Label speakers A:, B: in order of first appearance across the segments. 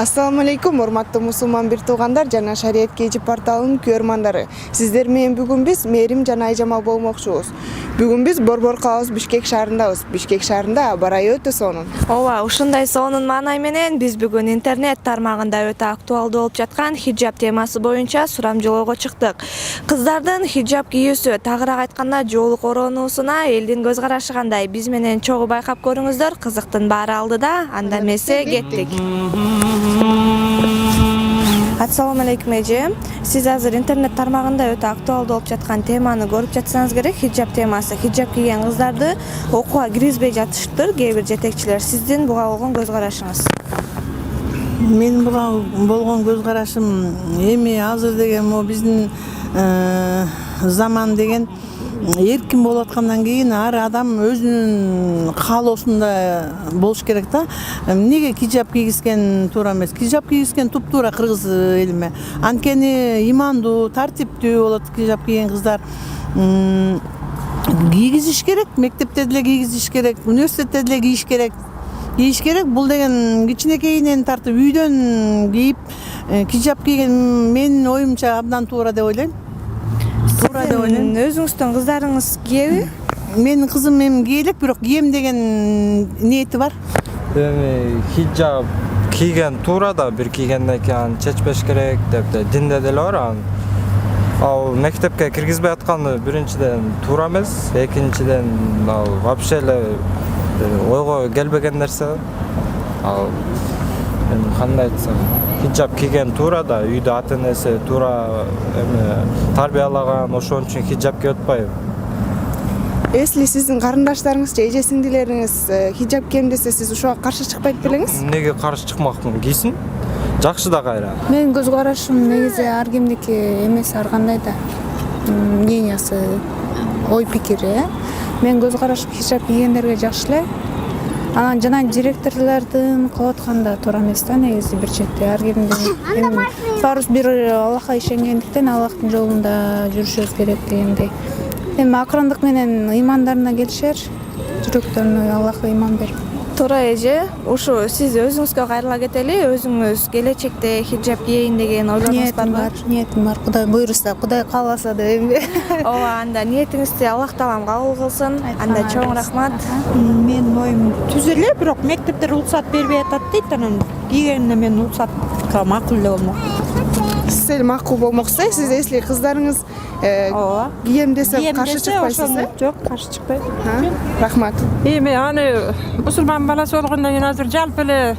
A: Assalamu alaikum, урматтуу мусулман бир туугандар жана Шарият Кежи порталынын көрмандары. Сиздер менен бүгүн биз Мээрим жана Айжамал болмокчубуз. Бүгүн биз Борбор калабыз Бишкек шаарындабыз. Бишкек шаарында аба ырайы өтө сонун.
B: Ооба, ушундай сонун маанай менен биз бүгүн интернет тармагында өтө актуалдуу болуп жаткан хиджаб темасы боюнча сурамжылоого чыктык. Кыздардын хиджаб кийүүсү, тагыраак айтканда жоолук ороонуусуна элдин көз карашы кандай? Биз менен чогуу байкап көрүңүздөр. Кызыктын баары алдыда, анда эмесе кеттик. Ассаламу алейкум эже. Сиз азыр интернет тармагында өтө актуалдуу болуп жаткан теманы көрүп жатсаңыз керек, хиджаб темасы. Хиджаб кийген кыздарды окууга киргизбей жатышыптыр кээ бир жетекчилер. Сиздин буга болгон көз карашыңыз?
C: Мен буга болгон көз карашым эми азыр деген могу биздин заман деген эркин болуп аткандан кийин ар адам өзүнүн каалоосунда болуш керек да. Эмнеге хиджаб кийгизген туура эмес? Хиджаб кийгизген туптуура кыргыз элиме. Анткени имандуу, тартиптүү болот хиджаб кийген кыздар. Кийгизиш керек, мектепте деле кийгизиш керек, университетте деле кийиш керек. Кийиш керек. Бул деген кичинекейинен тартып үйдөн кийип хиджаб кийген менин оюмча абдан туура деп ойлойм.
B: Өзүңүздүн кыздарыңыз кийеби?
C: Менин кызым эми кийлек, бирок кийем деген ниети бар.
D: Эми хиджаб кийген туура да, бир кийгенден кийин чечпеш керек деп динде деле бар. Ал мектепке киргизбей атканы биринчиден туура эмес, экинчиден ал вообще эле ойго келбеген нерсе. Ал эми кандай айтсам, хиджаб кийген туура да, үйдө ата энеси туура эми тарбиялаган, ошон үчүн хиджаб кийип атпайбы.
A: Если сиздин карындаштарыңыз же эже сиңдилериңиз хиджаб кийем десе, сиз ушуга каршы чыкпайт белеңиз?
D: Эмнеге каршы чыкмакмын? Кийсин. Жакшы да кайра.
E: Менин көз карашым негизи ар кимдики эмес, ар кандай да мнениясы, ой пикири. Менин көз карашым хиджаб кийгендерге жакшы эле. Анан жана директорлордун кылып атканда туура эмес да, негизи бир четте ар кимдин эми баарыбыз бир Аллахка ишенгендиктен Аллахтын жолунда жүрүшүбүз керек дегендей. Эми акырындык менен ыймандарына келишер, жүрөктөрүнө Аллах ыйман берип.
B: Туура эже, ушу сиз өзүңүзгө кайрыла кетели, өзүңүз келечекте хиджаб кийейин деген ойлоруңуз барбы?
E: Ниетим бар. Кудай буйруса, Кудай кааласа деп эми.
B: Ооба, анда ниетиңизди Аллах таалам кабыл кылсын. Анда чоң рахмат.
F: Менин оюм түз эле, бирок мектептер уруксат бербей атат дейт, анан кийгенине мен уруксатка макул эле болмок.
A: Сиз эле макул болмоксуз, сиз если кыздарыңыз кийем десе каршы чыкпайсыз?
F: Жок, каршы чыкпайм.
A: Рахмат.
F: Эми аны мусулман баласы болгондон кийин азыр жалпы эле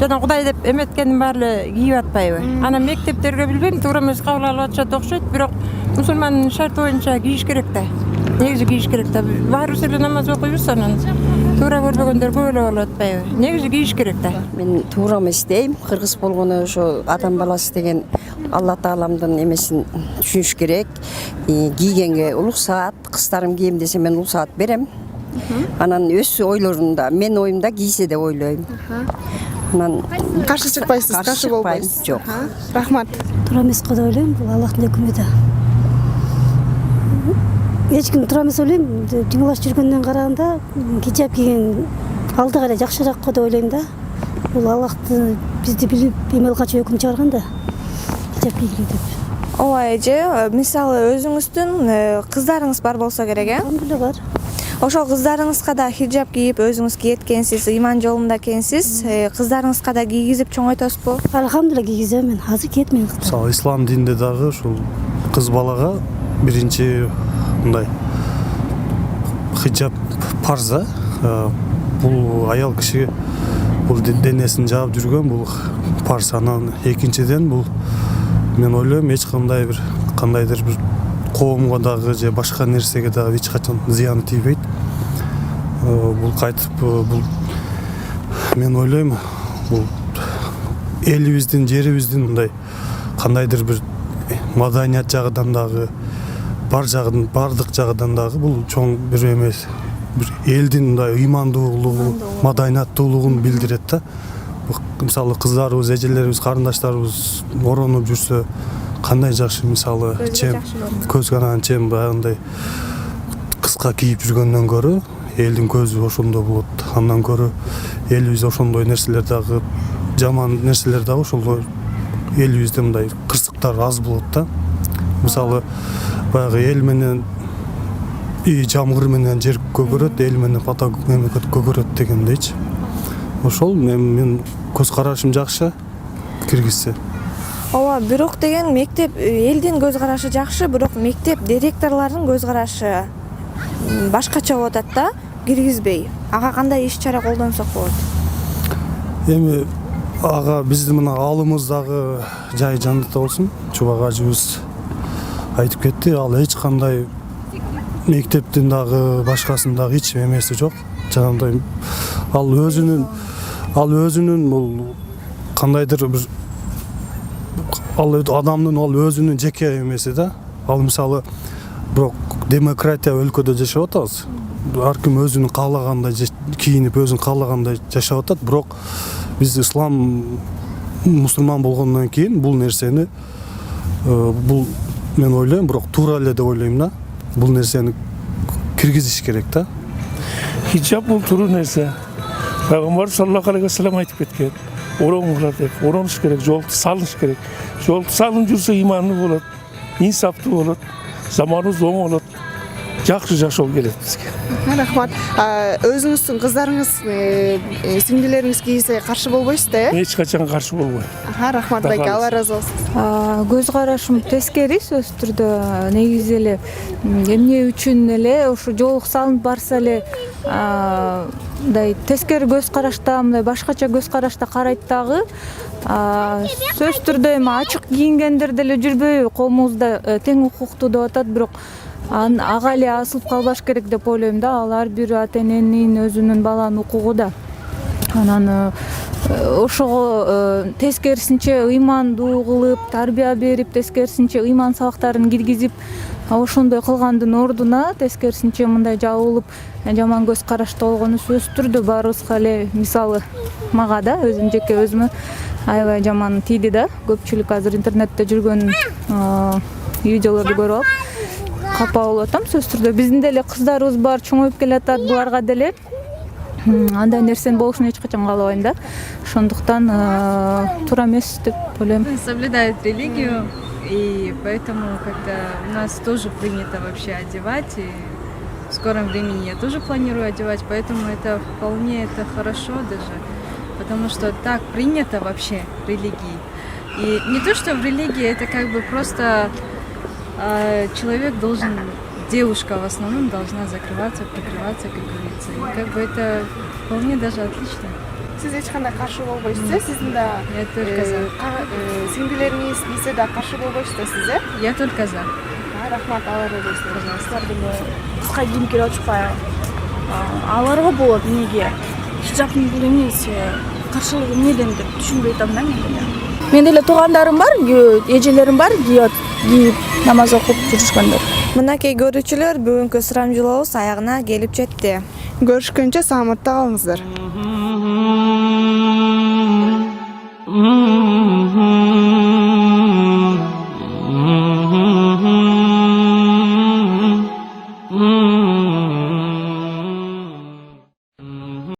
F: жана Кудай деп эметкендин баары эле кийип атпайбы? Анан мектептерге билбейм, туура эмес кабыл алып атышат окшойт, бирок мусулмандын шарты боюнча кийиш керек да. Негизи кийиш керек да. Баарыбыз эле намаз окуйбуз, анан туура көрбөгөндөр көп эле болуп атпайбы? Негизи кийиш керек да.
G: Мен туура эмес дейм. Кыргыз болгону ошо адам баласы деген Алла тааламдын эмесин түшүнүш керек. Кийгенге уруксаат, кыздарым кийем десе мен уруксаат берем. Анан өз ойлорунда, мен оюмда кийсе деп ойлойм. Анан
A: Каршы чыкпайсыз, каршы болбойсуз.
G: Жок.
A: Рахмат.
H: Туура эмес го деп ойлойм, бул Аллахтын өкүмү да. Эч ким туура эмес ойлойм, жыңылаш жүргөндөн караганда хиджаб кийген алдыга эле жакшыраак го деп ойлойм да. Бул Аллахты бизди билип эмел качуу өкүм чыгарган да. Хиджаб кийгиле деп.
B: Ооба эже, мисалы өзүңүздүн кыздарыңыз бар болсо керек,
H: Алhamdulillah бар.
B: Ошол кыздарыңызга да хиджаб кийип өзүңүз кийеткенсиз, иман жолунда экенсиз, кыздарыңызга да кийгизип чоңойтосузбу?
H: Алhamdulillah кийгизем мен. Азыр кийет менин кыздарым.
I: Мисалы ислам динде дагы ушул кыз балага биринчи мындай хиджаб парза. Бул аял киши бул денесин жаап жүргөн, бул парз. Анан экинчиден бул мен ойлойм эч кандай бир кандайдыр бир коомго дагы же башка нерсеге дагы эч качан зыяны тийбейт. Бул кайтып бул мен ойлойм бул элибиздин, жерибиздин мындай кандайдыр бир маданият жагынан дагы бардык жагынан дагы бул чоң бир эмес, бир элдин мындай ыймандуулугу, маданияттуулугун билдирет да. Мисалы кыздарыбыз, эжелерибиз, карындаштарыбыз оронуп жүрсө кандай жакшы, мисалы чем көз канаган чем баягындай кыска кийип жүргөндөн көрө элдин көзү ошондо болот. Андан көрө элибиз ошондой нерселер дагы жаман нерселер дагы ошол элибизде мындай кырсыктар аз болот да. Мисалы баягы эл менен жамгыр менен жер көгөрөт, эл менен поток мемлекет көгөрөт дегендейчи. Ошол мен көз карашым жакшы киргизсе.
B: Ооба, бирок деген мектеп элдин көз карашы жакшы, бирок мектеп директорлорунун көз карашы башкача болуп атат да, киргизбей. Ага кандай иш-чара колдонсок болот?
I: Эми ага биздин мына алымыз дагы жай жандыта болсун. Чубак ажыбыз айтып кетти, ал эч кандай мектептин дагы башкасынын дагы эч эмеси жок. Жанагындай ал өзүнүн бул кандайдыр бир ал адамдын ал өзүнүн жеке эмеси да. Ал мисалы бирок демократия өлкөдө жашап атабыз. Ар ким өзүнүн каалагандай кийинип, өзүнүн каалагандай жашап атат, бирок биз ислам мусулман болгондон кийин бул нерсени бул мен ойлойм, бирок туура эле деп ойлойм да. Бул нерсени киргизиш керек да.
J: Хиджаб бул туруу нерсе. Пайгамбар саллаллаху алейхи вассалам айтып кеткен. Ороңуңар деп, ороныш керек, жолду салыш керек. Жолду салынып жүрсө иманды болот, инсаптуу болот, заманыбыз оң болот. Жакшы жашоо келет бизге.
A: Рахмат. Өзүңүздүн кыздарыңыз, сиңдилериңиз кийсе каршы болбойсуз да?
J: Эч качан каршы болбойм.
A: Рахмат байке, Алла ыраазы болсун.
E: Көз карашым тескери сөзсүз түрдө. Негизи эле эмне үчүн эле ушу жолук салынып барса эле мындай тескери көз карашта, мындай башкача көз карашта карайт дагы. Сөзсүз түрдө эми ачык кийингендер деле жүрбөйбү? Коомубузда тең укуктуу деп атат, бирок ага эле асылып калбаш керек деп ойлойм да. Ал ар бир ата эненин өзүнүн баланын укугу да. Анан ошого тескерисинче ыймандуу кылып, тарбия берип, тескерисинче ыйман сабактарын киргизип, ошондой кылгандын ордуна тескерисинче мындай жабылып, жаман көз карашта болгону сөзсүз түрдө баарыбызга эле, мисалы мага да жеке өзүмө аябай жаман тийди да. Көпчүлүк азыр интернетте жүргөн видеолорду көрүп алып капа болуп атам. Сөзсүз түрдө биздин деле кыздарыбыз бар, чоңоюп келатат, буларга деле андай нерсенин болушун эч качан каалабайм да. Ошондуктан туура эмес деп ойлойм.
K: Соблюдают религию, и поэтому как-то у нас тоже принято вообще одевать, и в скором времени я тоже планирую одевать, поэтому это вполне хорошо даже, потому что так принято вообще в религии. И не то, что в религии, это как бы просто человек должен, девушка в основном должна закрываться, прикрываться, как говорится. И как бы это вполне даже отлично.
A: Сиз эч кандай каршы болбойсуз, сиздин да
K: Я только за.
A: сиңдилериңиз кийсе да каршы болбойсуз да сиз,
K: Я только за.
A: Рахмат, Алла ыраазы болсун.
L: Кыздар деле кыска кийим кирип атышпайбы? Аларга болот эмнеге? Хиджабтын бул эмнеси? Каршылыгы эмнеден деп түшүнбөй атам да мен деле. Мен деле туугандарым бар, эжелерим бар, кийип намаз окуп жүрүшкөндөр.
B: Мынакей көрүүчүлөр, бүгүнкү сурамжылообуз аягына келип жетти.
A: Görüşkünce sağlıkta kalыңыздар.